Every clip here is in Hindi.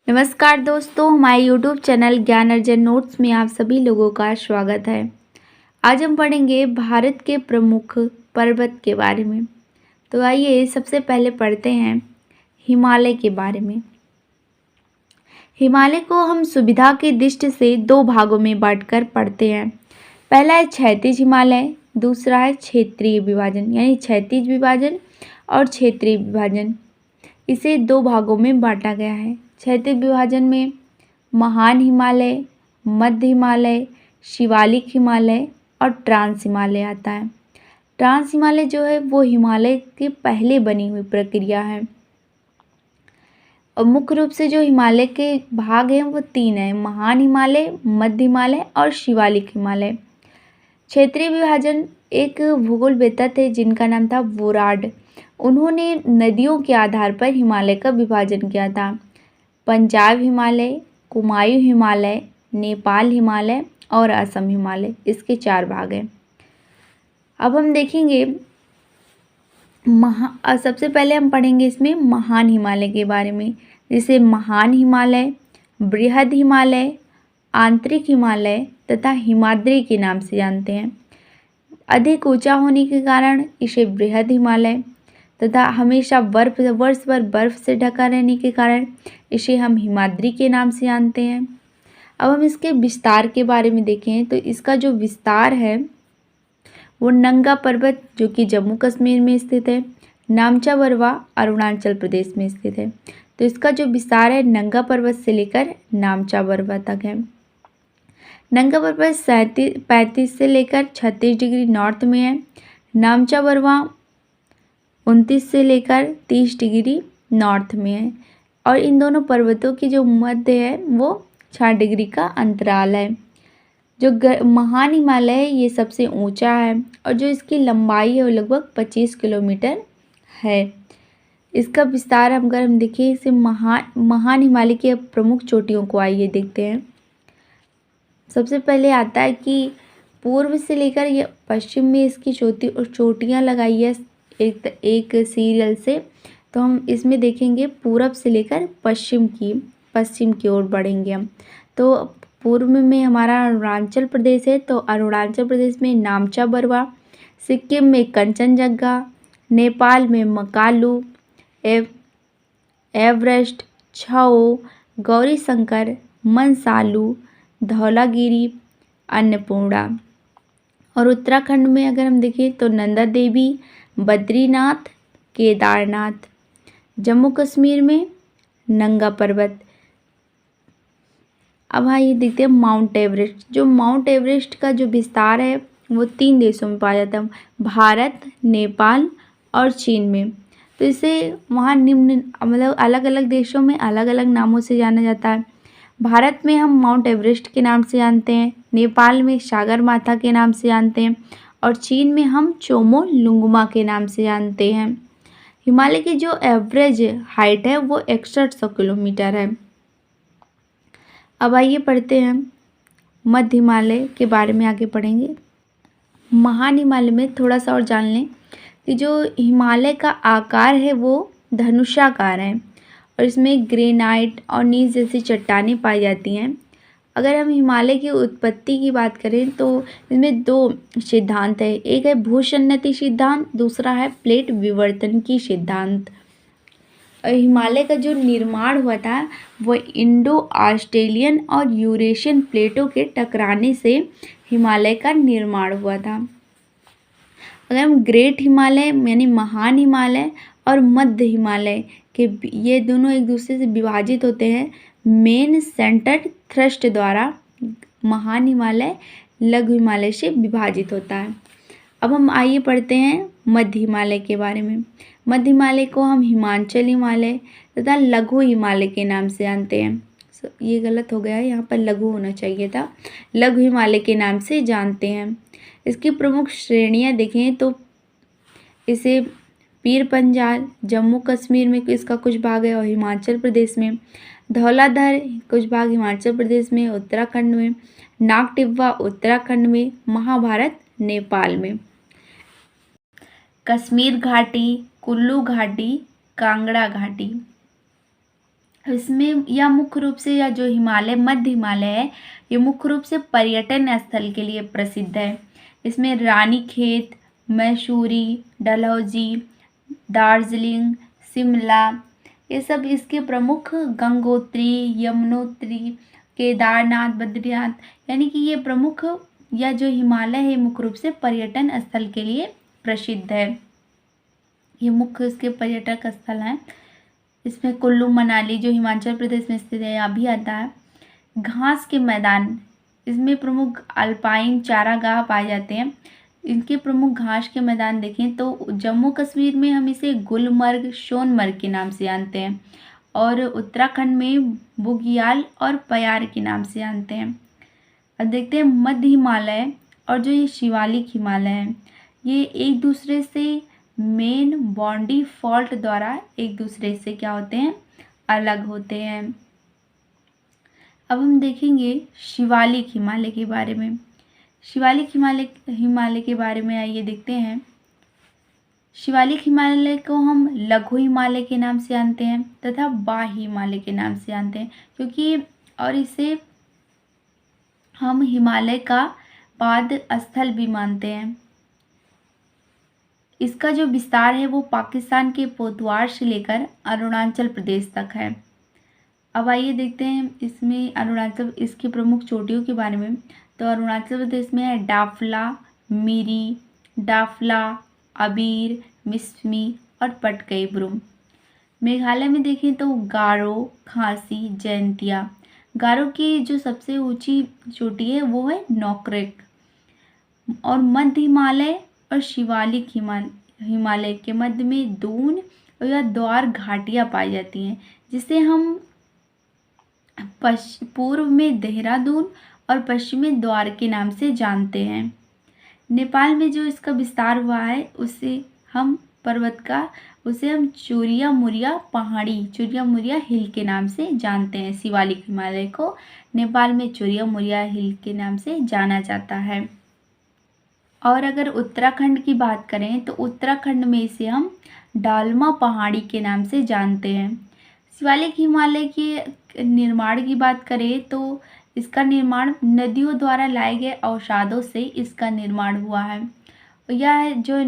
नमस्कार दोस्तों, हमारे YouTube चैनल ज्ञान अर्जन नोट्स में आप सभी लोगों का स्वागत है। आज हम पढ़ेंगे भारत के प्रमुख पर्वत के बारे में। तो आइए सबसे पहले पढ़ते हैं हिमालय के बारे में। हिमालय को हम सुविधा की दृष्टि से दो भागों में बांटकर पढ़ते हैं। पहला है क्षैतिज हिमालय, दूसरा है क्षेत्रीय विभाजन, यानी क्षैतिज विभाजन और क्षेत्रीय विभाजन। इसे दो भागों में बांटा गया है। क्षैतिज विभाजन में महान हिमालय, मध्य हिमालय, शिवालिक हिमालय और ट्रांस हिमालय आता है। ट्रांस हिमालय जो है वो हिमालय के पहले बनी हुई प्रक्रिया है। और मुख्य रूप से जो हिमालय के भाग हैं वो तीन हैं: महान हिमालय, मध्य हिमालय और शिवालिक हिमालय। क्षेत्रीय विभाजन एक भूगोलवेत्ता थे जिनका नाम था वोराड। उन्होंने नदियों के आधार पर हिमालय का विभाजन किया था। पंजाब हिमालय, कुमायूं हिमालय, नेपाल हिमालय और असम हिमालय, इसके चार भाग हैं। अब हम देखेंगे सबसे पहले हम पढ़ेंगे इसमें महान हिमालय के बारे में, जिसे महान हिमालय, बृहद हिमालय, आंतरिक हिमालय तथा हिमाद्री के नाम से जानते हैं। अधिक ऊंचा होने के कारण इसे बृहद हिमालय तथा हमेशा वर्ष भर बर्फ से ढका रहने के कारण इसे हम हिमाद्री के नाम से जानते हैं। अब हम इसके विस्तार के बारे में देखें तो इसका जो विस्तार है वो नंगा पर्वत जो कि जम्मू कश्मीर में स्थित है, नामचा बरवा अरुणाचल प्रदेश में स्थित है। तो इसका जो विस्तार है नंगा पर्वत से लेकर नामचा बरवा तक है। नंगा पर्वत 35 से लेकर 36 डिग्री नॉर्थ में है। नामचा बरवा 29 से लेकर 30 डिग्री नॉर्थ में है और इन दोनों पर्वतों की जो मध्य है वो 6 डिग्री का अंतराल है। जो महान हिमालय है ये सबसे ऊंचा है और जो इसकी लंबाई है वो लगभग 25 किलोमीटर है। इसका विस्तार अगर हम देखें इसे महान हिमालय की प्रमुख चोटियों को आइए देखते हैं। सबसे पहले आता है कि पूर्व से लेकर ये पश्चिम में इसकी चोटियाँ लगाई है एक सीरियल से। तो हम इसमें देखेंगे पूरब से लेकर पश्चिम की ओर बढ़ेंगे हम। तो पूर्व में हमारा अरुणाचल प्रदेश है, तो अरुणाचल प्रदेश में नामचा बरवा, सिक्किम में कंचनजंगा, नेपाल में मकालू, एवरेस्ट, छाओ, गौरी शंकर, मनसालू, धौलागिरी, अन्नपूर्णा। और उत्तराखंड में अगर हम देखें तो नंदा देवी, बद्रीनाथ, केदारनाथ। जम्मू कश्मीर में नंगा पर्वत। अब आइए देखते हैं माउंट एवरेस्ट। जो माउंट एवरेस्ट का जो विस्तार है वो 3 देशों में पाया जाता है: भारत, नेपाल और चीन में। तो इसे वहाँ निम्न मतलब अलग अलग देशों में अलग अलग नामों से जाना जाता है। भारत में हम माउंट एवरेस्ट के नाम से जानते हैं, नेपाल में सागर माथा के नाम से जानते हैं और चीन में हम चोमो लुंगमा के नाम से जानते हैं। हिमालय की जो एवरेज हाइट है वो 6100 किलोमीटर है। अब आइए पढ़ते हैं मध्य हिमालय के बारे में, आगे पढ़ेंगे। महान हिमालय में थोड़ा सा और जान लें कि जो हिमालय का आकार है वो धनुषाकार है और इसमें ग्रेनाइट और नीस जैसी चट्टानें पाई जाती हैं। अगर हम हिमालय की उत्पत्ति की बात करें तो इसमें 2 सिद्धांत है, एक है भूसन्नति सिद्धांत, दूसरा है प्लेट विवर्तन की सिद्धांत। हिमालय का जो निर्माण हुआ था वो इंडो ऑस्ट्रेलियन और यूरेशियन प्लेटों के टकराने से हिमालय का निर्माण हुआ था। अगर हम ग्रेट हिमालय यानी महान हिमालय और मध्य हिमालय के ये दोनों एक दूसरे से विभाजित होते हैं मेन सेंटर्ड थ्रस्ट द्वारा। महान हिमालय लघु हिमालय से विभाजित होता है। अब हम आइए पढ़ते हैं मध्य हिमालय के बारे में। मध्य हिमालय को हम हिमाचल हिमालय तथा लघु हिमालय के नाम से जानते हैं। ये गलत हो गया है, यहाँ पर लघु होना चाहिए था। लघु हिमालय के नाम से जानते हैं। इसकी प्रमुख श्रेणियाँ देखें तो इसे पीर पंजाल जम्मू कश्मीर में इसका कुछ भाग है और हिमाचल प्रदेश में, धौलाधर कुछ भाग हिमाचल प्रदेश में, उत्तराखंड में, नाग टिब्बा उत्तराखंड में, महाभारत नेपाल में। कश्मीर घाटी, कुल्लू घाटी, कांगड़ा घाटी। इसमें यह मुख्य रूप से यह जो हिमालय मध्य हिमालय है ये मुख्य रूप से पर्यटन स्थल के लिए प्रसिद्ध है। इसमें रानीखेत, मैसूरी, डलहौजी, दार्जिलिंग, शिमला ये सब इसके प्रमुख, गंगोत्री, यमुनोत्री, केदारनाथ, बद्रीनाथ यानी कि ये प्रमुख या जो हिमालय है मुख्य रूप से पर्यटन स्थल के लिए प्रसिद्ध है। ये मुख्य इसके पर्यटक स्थल हैं। इसमें कुल्लू मनाली जो हिमाचल प्रदेश में स्थित है यहाँ भी आता है। घास के मैदान, इसमें प्रमुख अल्पाइन चारागाह पाए जाते हैं। इनके प्रमुख घास के मैदान देखें तो जम्मू कश्मीर में हम इसे गुलमर्ग, सोनमर्ग के नाम से जानते हैं और उत्तराखंड में बुग्याल और पयार के नाम से जानते हैं। अब देखते हैं मध्य हिमालय और जो ये शिवालिक हिमालय है ये एक दूसरे से मेन बॉन्डी फॉल्ट द्वारा एक दूसरे से क्या होते हैं, अलग होते हैं। अब हम देखेंगे शिवालिक हिमालय के बारे में। शिवालिक हिमालय के बारे में आइए देखते हैं। शिवालिक हिमालय को हम लघु हिमालय के नाम से जानते हैं तथा बाह्य हिमालय के नाम से जानते हैं क्योंकि और इसे हम हिमालय का पाद स्थल भी मानते हैं। इसका जो विस्तार है वो पाकिस्तान के पोद्दार से लेकर अरुणाचल प्रदेश तक है। अब आइए देखते हैं इसमें अरुणाचल इसकी प्रमुख चोटियों के बारे में। तो अरुणाचल प्रदेश में है डाफला, मिरी, डाफला, अबीर, मिसमी और पटकई ब्रूम। मेघालय में देखें तो गारो, खासी, जयंतिया। गारो की जो सबसे ऊंची चोटी है वो है नोकरेक। और मध्य हिमालय और शिवालिक हिमालय के मध्य में दून या द्वार घाटियाँ पाई जाती हैं जिसे हम पूर्व में देहरादून और पश्चिम में द्वार के नाम से जानते हैं। नेपाल में जो इसका विस्तार हुआ है उसे हम चोरिया मुरिया पहाड़ी, चोरिया मुरिया हिल के नाम से जानते हैं। शिवालिक हिमालय को नेपाल में चोरिया मुरिया हिल के नाम से जाना जाता है। और अगर उत्तराखंड की बात करें तो उत्तराखंड में इसे हम डालमा पहाड़ी के नाम से जानते हैं। शिवालिक हिमालय के निर्माण की बात करें तो इसका निर्माण नदियों द्वारा लाए गए अवसादों से इसका निर्माण हुआ है। यह जो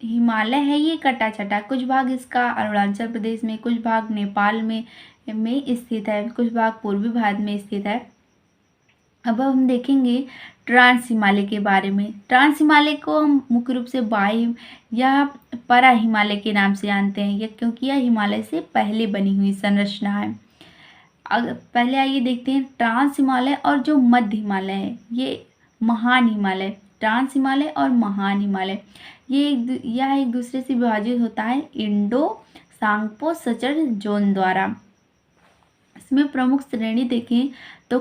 हिमालय है ये कटा छटा, कुछ भाग इसका अरुणाचल प्रदेश में, कुछ भाग नेपाल में स्थित है, कुछ भाग पूर्वी भारत में स्थित है। अब हम देखेंगे ट्रांस हिमालय के बारे में। ट्रांस हिमालय को हम मुख्य रूप से वायु या परा हिमालय के नाम से जानते हैं यह क्योंकि यह हिमालय से पहले बनी हुई संरचना है। पहले आइए देखते हैं ट्रांस हिमालय और जो मध्य हिमालय है ये महान हिमालय। ट्रांस हिमालय और महान हिमालय यह एक दूसरे से विभाजित होता है इंडो सांगपो सचर जोन द्वारा। इसमें प्रमुख श्रेणी देखें तो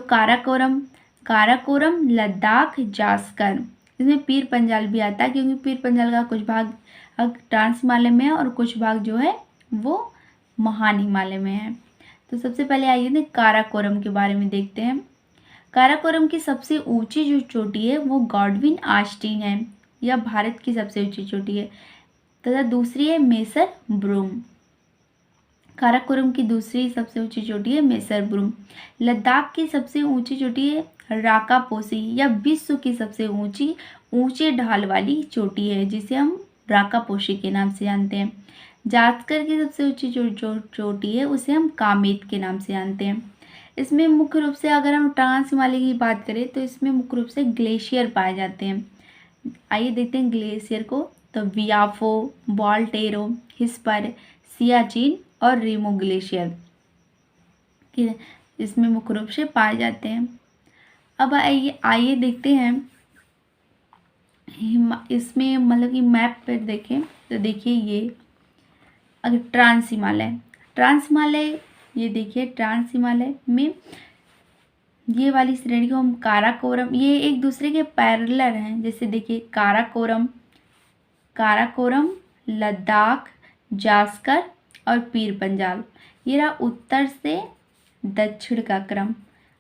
काराकोरम, लद्दाख, जास्कर। इसमें पीर पंजाल भी आता है क्योंकि पीर पंजाल का कुछ भाग ट्रांस हिमालय में है और कुछ भाग जो है वो महान हिमालय में है। तो सबसे पहले आइए काराकोरम के बारे में देखते हैं। काराकोरम की सबसे ऊंची जो चोटी है वो गॉडविन आस्टीन है, यह भारत की सबसे ऊंची चोटी है तथा दूसरी है मेसर ब्रूम। काराकोरम की दूसरी सबसे ऊंची चोटी है मेसर ब्रूम। लद्दाख की सबसे ऊंची चोटी है राकापोसी, यह विश्व की सबसे ऊंचे ढाल वाली चोटी है जिसे हम राकापोसी के नाम से जानते हैं। जास्कर की सबसे ऊंची चोटी है उसे हम कामेत के नाम से जानते हैं। इसमें मुख्य रूप से अगर हम ट्रांस हिमालय की बात करें तो इसमें मुख्य रूप से ग्लेशियर पाए जाते हैं। आइए देखते हैं ग्लेशियर को। तो वियाफो, वॉल्टेरो, हिस्पर, सियाचिन और रीमो ग्लेशियर इसमें मुख्य रूप से पाए जाते हैं। अब आइए देखते हैं इसमें मतलब कि मैप पर देखें तो देखिए ये अगर ट्रांस हिमालय ये देखिए ट्रांस हिमालय में ये वाली श्रेणी को हम काराकोरम, ये एक दूसरे के पैरेलल हैं। जैसे देखिए काराकोरम, लद्दाख, जास्कर और पीर पंजाल। ये रहा उत्तर से दक्षिण का क्रम।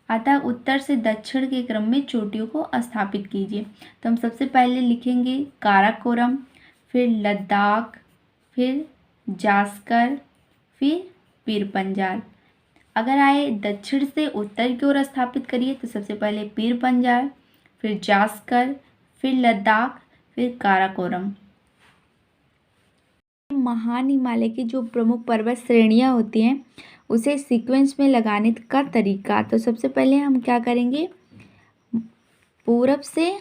अतः उत्तर से दक्षिण के क्रम में चोटियों को स्थापित कीजिए। तो हम सबसे पहले लिखेंगे काराकोरम, फिर लद्दाख, फिर जास्कर, फिर पीर पंजाल। अगर आए दक्षिण से उत्तर की ओर स्थापित करिए तो सबसे पहले पीर पंजाल, फिर जास्कर, फिर लद्दाख, फिर काराकोरम। महान हिमालय की जो प्रमुख पर्वत श्रेणियां होती हैं उसे सीक्वेंस में लगाने का तरीका, तो सबसे पहले हम क्या करेंगे, पूरब से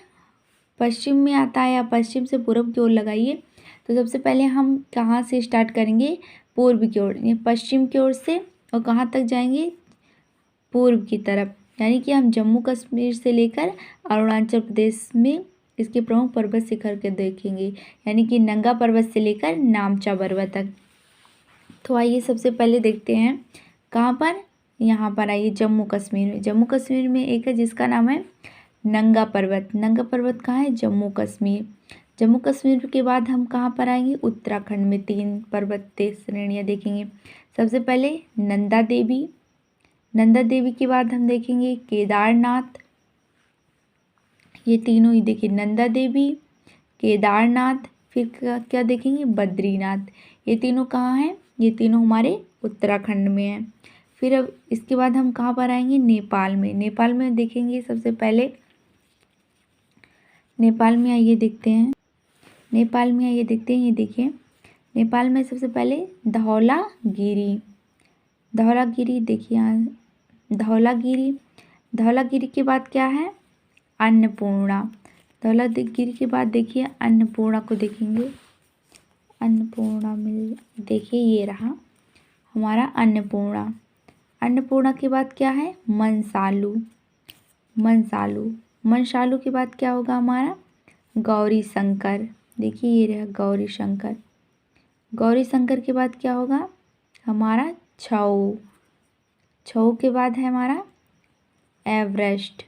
पश्चिम में आता है या पश्चिम से पूरब की ओर लगाइए। तो सबसे पहले हम कहाँ से स्टार्ट करेंगे, पूर्व की ओर, पश्चिम की ओर से, और कहाँ तक जाएंगे, पूर्व की तरफ। यानी कि हम जम्मू कश्मीर से लेकर अरुणाचल प्रदेश में इसके प्रमुख पर्वत शिखर के देखेंगे, यानी कि नंगा पर्वत से लेकर नामचा पर्वत तक। तो आइए सबसे पहले देखते हैं कहाँ पर, यहाँ पर आइए जम्मू कश्मीर में। जम्मू कश्मीर में एक है जिसका नाम है नंगा पर्वत। नंगा पर्वत कहाँ है, जम्मू कश्मीर। जम्मू कश्मीर के बाद हम कहाँ पर आएंगे, उत्तराखंड में 3 पर्वतीय श्रेणियाँ देखेंगे। सबसे पहले नंदा देवी, नंदा देवी के बाद हम देखेंगे केदारनाथ। ये तीनों ही देखिए, नंदा देवी, केदारनाथ, फिर क्या देखेंगे, बद्रीनाथ। ये तीनों कहाँ हैं, ये तीनों हमारे उत्तराखंड में हैं। फिर अब इसके बाद हम कहाँ पर आएंगे, नेपाल में। नेपाल में देखेंगे सबसे पहले, नेपाल में आइए देखते हैं, नेपाल में आइए देखते हैं। ये देखिए, नेपाल में सबसे पहले धौलागिरी, धौलागिरी देखिए यहाँ, धौलागिरी। धौलागिरी के बाद क्या है, अन्नपूर्णा। धौलागिरी के बाद देखिए अन्नपूर्णा को देखेंगे। अन्नपूर्णा में देखिए ये रहा हमारा अन्नपूर्णा। अन्नपूर्णा के बाद क्या है, मनसालू। मनसालू, मनसालू के बाद क्या होगा हमारा, गौरी शंकर। देखिए ये रहा गौरी शंकर। गौरी शंकर के बाद क्या होगा हमारा छऊ। छऊ के बाद है हमारा एवरेस्ट,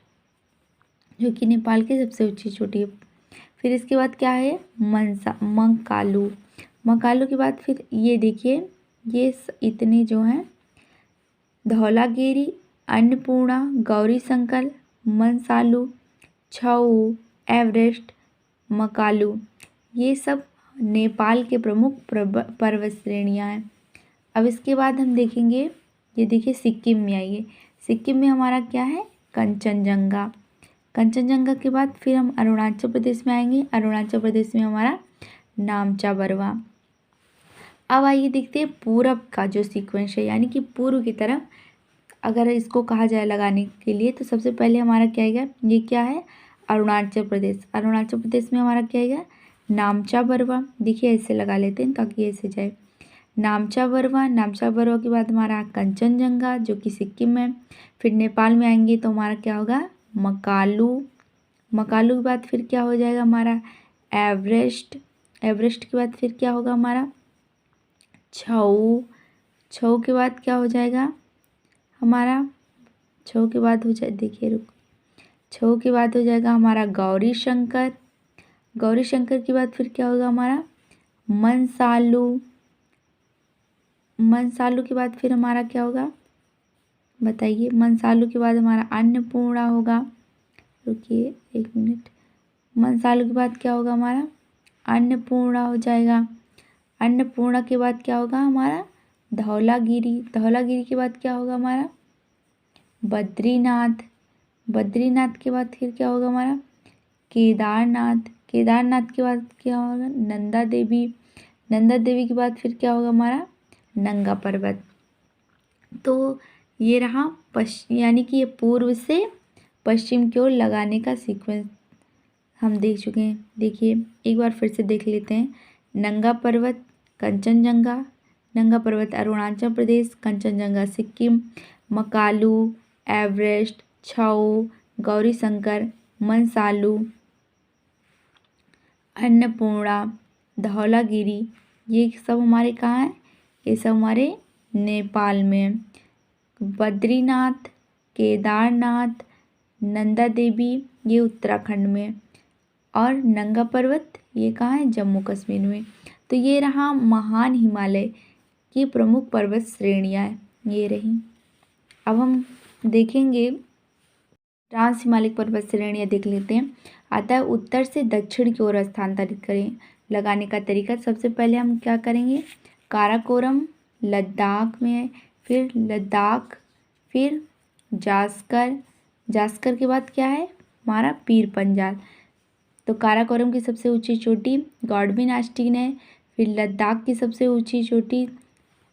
जो कि नेपाल की सबसे ऊंची चोटी है। फिर इसके बाद क्या है, मंकालू। मंकालू के बाद फिर ये देखिए, ये इतने जो हैं, धौलागिरी, अन्नपूर्णा, गौरी शंकर, मनसालू, छऊ, एवरेस्ट, मकालू, ये सब नेपाल के प्रमुख पर्वत श्रेणियाँ हैं। अब इसके बाद हम देखेंगे, ये देखिए सिक्किम में आइए। सिक्किम में हमारा क्या है, कंचनजंगा। कंचनजंगा के बाद फिर हम अरुणाचल प्रदेश में आएंगे। अरुणाचल प्रदेश में हमारा नामचा बरवा। अब आइए देखते हैं पूरब का जो सीक्वेंस है, यानी कि पूर्व की तरफ अगर इसको कहा जाए लगाने के लिए, तो सबसे पहले हमारा क्या आएगा, ये क्या है, अरुणाचल प्रदेश। अरुणाचल प्रदेश में हमारा क्या आएगा, नामचा बरवा। देखिए ऐसे लगा लेते हैं ताकि ऐसे जाए, नामचा बरवा। नामचा बरवा के बाद हमारा कंचनजंगा जो कि सिक्किम में। फिर नेपाल में आएंगे तो हमारा क्या होगा, मकालू। मकालू के बाद फिर क्या हो जाएगा हमारा एवरेस्ट। एवरेस्ट के बाद फिर क्या होगा हमारा छऊ। छऊ के बाद क्या हो जाएगा हमारा, छऊ के बाद हो जाए, देखिए रुक, छऊ के बाद हो जाएगा हमारा गौरी शंकर। गौरी शंकर के बाद फिर क्या होगा हमारा मनसालू। मनसालू के बाद फिर हमारा क्या होगा बताइए, मनसालू के बाद हमारा अन्नपूर्णा होगा। रुकिए 1 मिनट, मनसालू के बाद क्या होगा हमारा अन्नपूर्णा हो जाएगा। अन्नपूर्णा के बाद क्या होगा हमारा धौलागिरी। धौलागिरी के बाद क्या होगा हमारा बद्रीनाथ। बद्रीनाथ के बाद फिर क्या होगा हमारा केदारनाथ। केदारनाथ के बाद क्या होगा नंदा देवी। नंदा देवी के बाद फिर क्या होगा हमारा नंगा पर्वत। तो ये रहा यानी कि ये पूर्व से पश्चिम की ओर लगाने का सीक्वेंस हम देख चुके हैं। देखिए एक बार फिर से देख लेते हैं, नंगा पर्वत कंचनजंगा, नंगा पर्वत अरुणाचल प्रदेश, कंचनजंगा सिक्किम, मकालू, एवरेस्ट, छऊ, गौरी शंकर, मनसालू, अन्नपूर्णा, धौलागिरी, ये सब हमारे कहाँ हैं, ये सब हमारे नेपाल में। बद्रीनाथ, केदारनाथ, नंदा देवी ये उत्तराखंड में, और नंगा पर्वत ये कहाँ है, जम्मू कश्मीर में। तो ये रहा महान हिमालय की प्रमुख पर्वत श्रेणियाँ, ये रही। अब हम देखेंगे ट्रांस हिमालयिक पर्वत श्रेणियाँ देख लेते हैं। अतः उत्तर से दक्षिण की ओर स्थानांतरित करें लगाने का तरीका। सबसे पहले हम क्या करेंगे, काराकोरम लद्दाख में है, फिर लद्दाख फिर जास्कर, जास्कर के बाद क्या है हमारा पीर पंजाल। तो काराकोरम की सबसे ऊंची चोटी गॉडविन ऑस्टिन है। फिर लद्दाख की सबसे ऊंची चोटी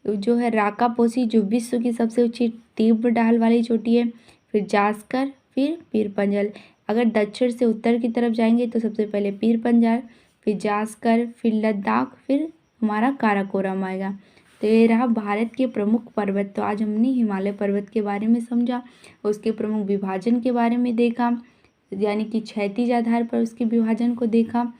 जो है राकापोसी, जो विश्व की सबसे ऊंची तीव्र ढाल वाली चोटी है। फिर जास्कर, फिर पीर पंजाल। अगर दक्षिण से उत्तर की तरफ जाएंगे तो सबसे पहले पीर पंजाल, फिर जास्कर, फिर लद्दाख, फिर हमारा काराकोरम आएगा। तो ये रहा भारत के प्रमुख पर्वत। तो आज हमने हिमालय पर्वत के बारे में समझा, उसके प्रमुख विभाजन के बारे में देखा, यानी कि क्षैतिज आधार पर उसके विभाजन को देखा,